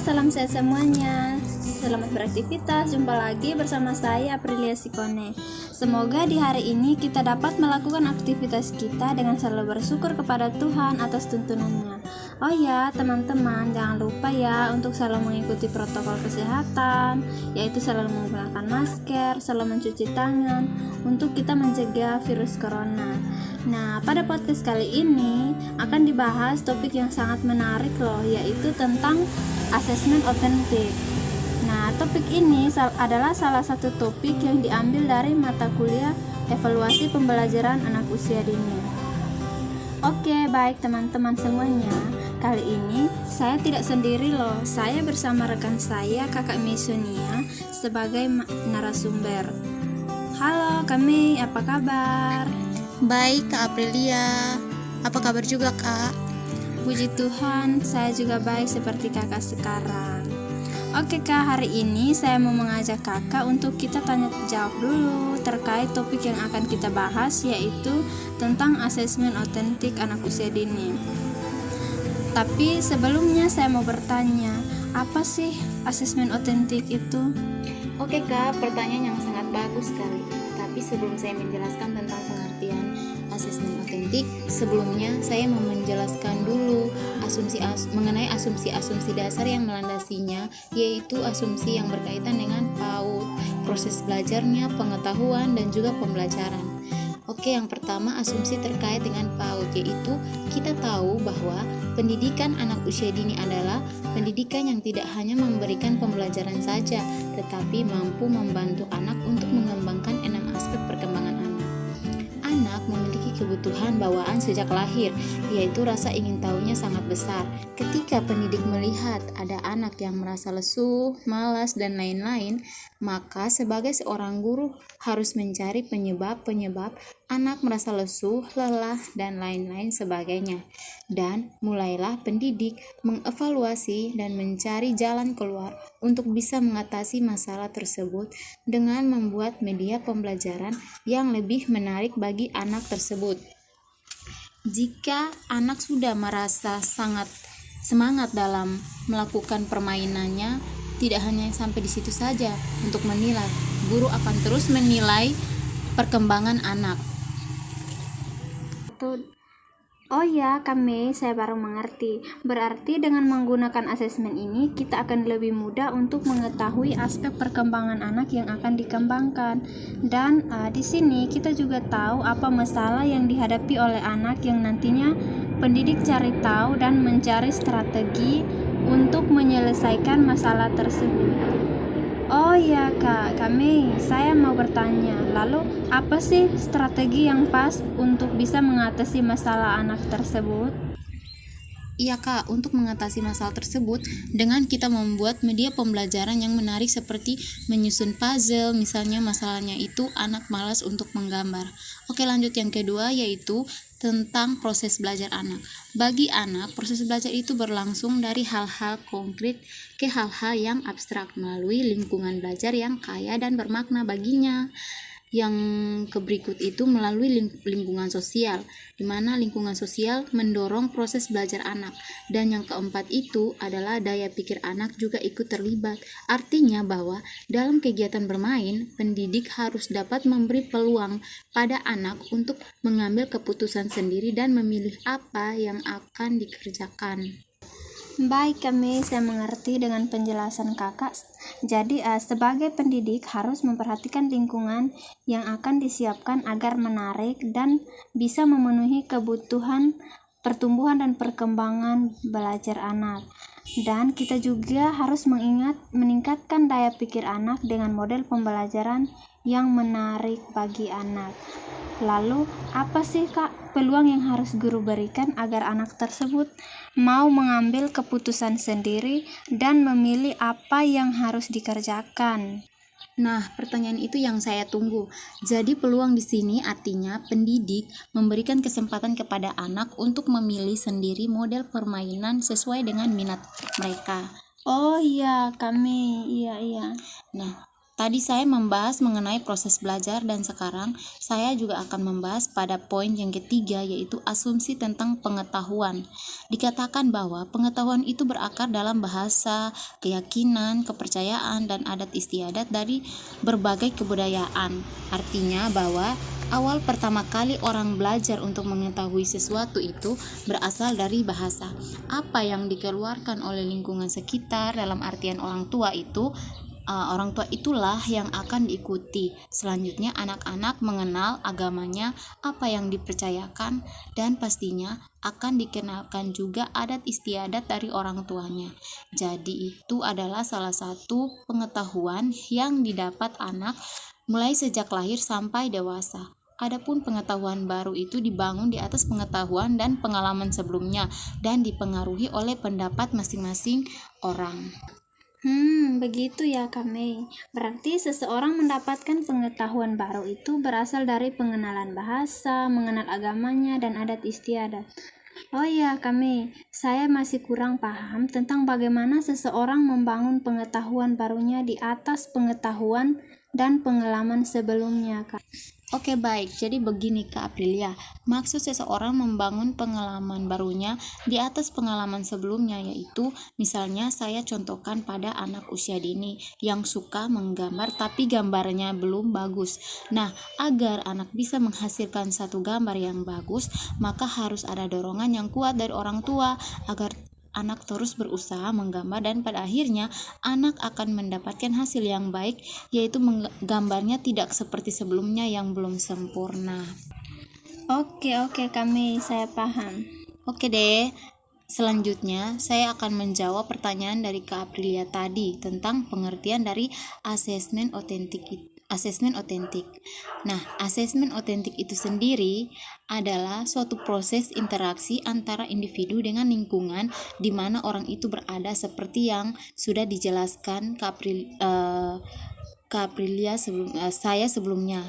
salam sehat semuanya. Selamat beraktivitas. Jumpa lagi bersama saya Aprilia Sikone. Semoga di hari ini kita dapat melakukan aktivitas kita dengan selalu bersyukur kepada Tuhan atas tuntunannya. Oh ya, teman-teman, jangan lupa ya untuk selalu mengikuti protokol kesehatan, yaitu selalu menggunakan masker, selalu mencuci tangan untuk kita mencegah virus corona. Nah, pada podcast kali ini akan dibahas topik yang sangat menarik loh, yaitu tentang asesmen otentik. Nah, topik ini adalah salah satu topik yang diambil dari mata kuliah evaluasi pembelajaran anak usia dini. Oke, baik teman-teman semuanya. Kali ini saya tidak sendiri loh. Saya bersama rekan saya, Kakak Misunia, sebagai narasumber. Halo, kami apa kabar? Baik, Kak Aprilia. Apa kabar juga, Kak? Puji Tuhan, saya juga baik seperti kakak sekarang. Oke Kak, hari ini saya mau mengajak kakak untuk kita tanya jawab dulu terkait topik yang akan kita bahas, yaitu tentang asesmen otentik anak usia dini. Tapi sebelumnya saya mau bertanya, apa sih asesmen otentik itu? Oke, Kak, pertanyaan yang sangat bagus sekali. Tapi sebelum saya menjelaskan tentang pengertian asesmen otentik, sebelumnya saya mau menjelaskan dulu mengenai asumsi-asumsi dasar yang melandasinya, yaitu asumsi yang berkaitan dengan PAUD, proses belajarnya, pengetahuan, dan juga pembelajaran. Oke, yang pertama asumsi terkait dengan PAUD, yaitu kita tahu bahwa pendidikan anak usia dini adalah pendidikan yang tidak hanya memberikan pembelajaran saja, tetapi mampu membantu anak untuk mengembangkan 6 aspek perkembangan anak. Anak memiliki kebutuhan bawaan sejak lahir, yaitu rasa ingin tahunya sangat besar. Ketika pendidik melihat ada anak yang merasa lesu, malas, dan lain-lain, maka sebagai seorang guru harus mencari penyebab-penyebab anak merasa lesu, lelah, dan lain-lain sebagainya. Dan mulailah pendidik mengevaluasi dan mencari jalan keluar untuk bisa mengatasi masalah tersebut dengan membuat media pembelajaran yang lebih menarik bagi anak tersebut. Jika anak sudah merasa sangat semangat dalam melakukan permainannya, tidak hanya sampai di situ saja untuk menilai, guru akan terus menilai perkembangan anak. Oh ya, saya baru mengerti. Berarti dengan menggunakan asesmen ini, kita akan lebih mudah untuk mengetahui aspek perkembangan anak yang akan dikembangkan. Dan di sini kita juga tahu apa masalah yang dihadapi oleh anak yang nantinya pendidik cari tahu dan mencari strategi untuk menyelesaikan masalah tersebut. Oh ya Kak, saya mau bertanya, lalu apa sih strategi yang pas untuk bisa mengatasi masalah anak tersebut? Iya Kak, untuk mengatasi masalah tersebut dengan kita membuat media pembelajaran yang menarik seperti menyusun puzzle, misalnya masalahnya itu anak malas untuk menggambar. Oke, lanjut yang kedua, yaitu tentang proses belajar anak. Bagi anak, proses belajar itu berlangsung dari hal-hal konkret ke hal-hal yang abstrak melalui lingkungan belajar yang kaya dan bermakna baginya. Yang keberikut itu melalui lingkungan sosial, di mana lingkungan sosial mendorong proses belajar anak. Dan yang keempat itu adalah daya pikir anak juga ikut terlibat. Artinya bahwa dalam kegiatan bermain, pendidik harus dapat memberi peluang pada anak untuk mengambil keputusan sendiri dan memilih apa yang akan dikerjakan. Baik, saya mengerti dengan penjelasan kakak. Jadi sebagai pendidik harus memperhatikan lingkungan yang akan disiapkan agar menarik dan bisa memenuhi kebutuhan pertumbuhan dan perkembangan belajar anak. Dan kita juga harus meningkatkan daya pikir anak dengan model pembelajaran yang menarik bagi anak. Lalu, apa sih Kak peluang yang harus guru berikan agar anak tersebut mau mengambil keputusan sendiri dan memilih apa yang harus dikerjakan? Nah, pertanyaan itu yang saya tunggu. Jadi peluang di sini artinya pendidik memberikan kesempatan kepada anak untuk memilih sendiri model permainan sesuai dengan minat mereka. Oh iya, iya. Nah, Tadi saya membahas mengenai proses belajar dan sekarang saya juga akan membahas pada poin yang ketiga, yaitu asumsi tentang pengetahuan. Dikatakan bahwa pengetahuan itu berakar dalam bahasa, keyakinan, kepercayaan, dan adat istiadat dari berbagai kebudayaan. Artinya bahwa awal pertama kali orang belajar untuk mengetahui sesuatu itu berasal dari bahasa. Apa yang dikeluarkan oleh lingkungan sekitar, dalam artian orang tua itulah yang akan diikuti. Selanjutnya anak-anak mengenal agamanya, apa yang dipercayakan, dan pastinya akan dikenalkan juga adat istiadat dari orang tuanya. Jadi itu adalah salah satu pengetahuan yang didapat anak mulai sejak lahir sampai dewasa. Adapun pengetahuan baru itu dibangun di atas pengetahuan dan pengalaman sebelumnya dan dipengaruhi oleh pendapat masing-masing orang. Begitu ya Kak Mei. Berarti seseorang mendapatkan pengetahuan baru itu berasal dari pengenalan bahasa, mengenal agamanya, dan adat istiadat. Oh ya Kak Mei, saya masih kurang paham tentang bagaimana seseorang membangun pengetahuan barunya di atas pengetahuan dan pengalaman sebelumnya, Kak. Oke, baik, jadi begini Kak Aprilia, maksud seseorang membangun pengalaman barunya di atas pengalaman sebelumnya, yaitu misalnya saya contohkan pada anak usia dini yang suka menggambar tapi gambarnya belum bagus. Nah, agar anak bisa menghasilkan satu gambar yang bagus, maka harus ada dorongan yang kuat dari orang tua agar anak terus berusaha menggambar, dan pada akhirnya anak akan mendapatkan hasil yang baik, yaitu gambarnya tidak seperti sebelumnya yang belum sempurna. Oke, kami saya paham. Oke deh, selanjutnya saya akan menjawab pertanyaan dari Kak Aprilia tadi tentang pengertian dari asesmen otentik. Nah, asesmen otentik itu sendiri adalah suatu proses interaksi antara individu dengan lingkungan di mana orang itu berada, seperti yang sudah dijelaskan Kak Aprilia sebelumnya.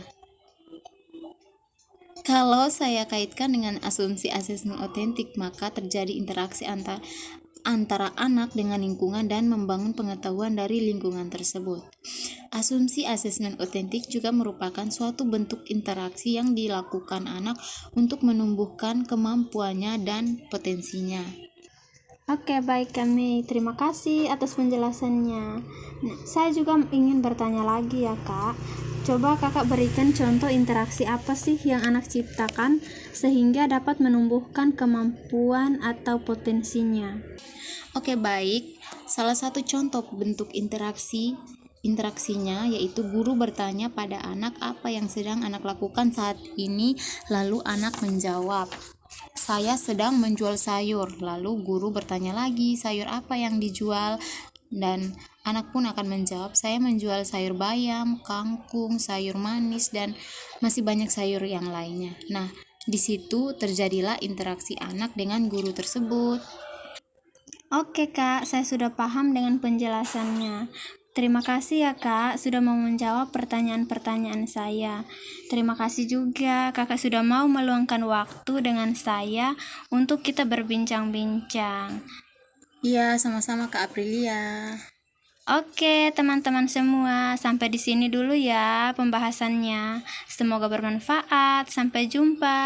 Kalau saya kaitkan dengan asumsi asesmen otentik, maka terjadi interaksi antara anak dengan lingkungan dan membangun pengetahuan dari lingkungan tersebut. Asumsi asesmen otentik juga merupakan suatu bentuk interaksi yang dilakukan anak untuk menumbuhkan kemampuannya dan potensinya. Oke, baik kami. Terima kasih atas penjelasannya. Nah, saya juga ingin bertanya lagi ya, Kak. Coba Kakak berikan contoh interaksi apa sih yang anak ciptakan sehingga dapat menumbuhkan kemampuan atau potensinya? Oke, baik. Salah satu contoh bentuk interaksinya yaitu guru bertanya pada anak apa yang sedang anak lakukan saat ini, lalu anak menjawab, "Saya sedang menjual sayur." Lalu guru bertanya lagi, "Sayur apa yang dijual?" Dan anak pun akan menjawab, "Saya menjual sayur bayam, kangkung, sayur manis, dan masih banyak sayur yang lainnya." Nah, di situ terjadilah interaksi anak dengan guru tersebut. Oke Kak, saya sudah paham dengan penjelasannya. Terima kasih ya Kak, sudah mau menjawab pertanyaan-pertanyaan saya. Terima kasih juga Kakak sudah mau meluangkan waktu dengan saya untuk kita berbincang-bincang. Iya, sama-sama Kak Aprilia. Oke, teman-teman semua, sampai di sini dulu ya pembahasannya. Semoga bermanfaat. Sampai jumpa.